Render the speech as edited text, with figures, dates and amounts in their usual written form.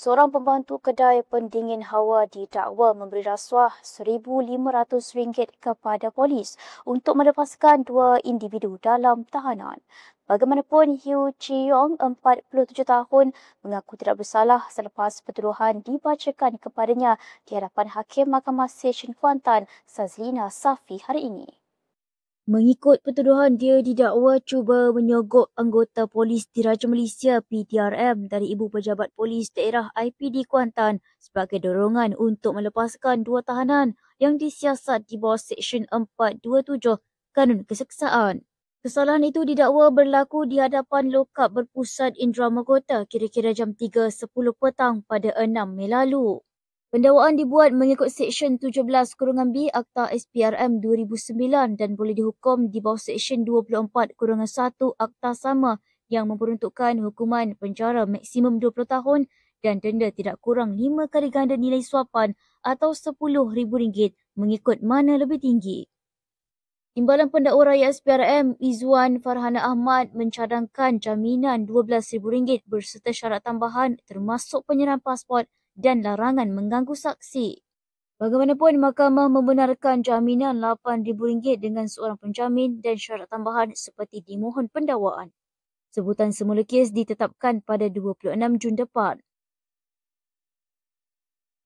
Seorang pembantu kedai pendingin hawa didakwa memberi rasuah RM1,500 kepada polis untuk melepaskan dua individu dalam tahanan. Bagaimanapun, Hiu Chi Yong, 47 tahun, mengaku tidak bersalah selepas pertuduhan dibacakan kepadanya di hadapan Hakim Mahkamah Session Kuantan, Sazlina Safi hari ini. Mengikut pertuduhan, dia didakwa cuba menyogok anggota polis Diraja Malaysia PDRM dari Ibu Pejabat Polis Daerah IPD Kuantan sebagai dorongan untuk melepaskan dua tahanan yang disiasat di bawah Seksyen 427 Kanun Keseksaan. Kesalahan itu didakwa berlaku di hadapan lokap berpusat Indrama Kota kira-kira jam 3.10 petang pada 6 Mei lalu. Pendakwaan dibuat mengikut Seksyen 17-B Akta SPRM 2009 dan boleh dihukum di bawah Seksyen 24-1 Akta sama yang memperuntukkan hukuman penjara maksimum 20 tahun dan denda tidak kurang 5 kali ganda nilai suapan atau RM10,000 mengikut mana lebih tinggi. Timbalan Pendakwa Raya SPRM Izzuan Farhana Ahmad mencadangkan jaminan RM12,000 berserta syarat tambahan termasuk penyerahan pasport dan larangan mengganggu saksi. Bagaimanapun, mahkamah membenarkan jaminan RM8,000 dengan seorang penjamin dan syarat tambahan seperti dimohon pendakwaan. Sebutan semula kes ditetapkan pada 26 Jun depan.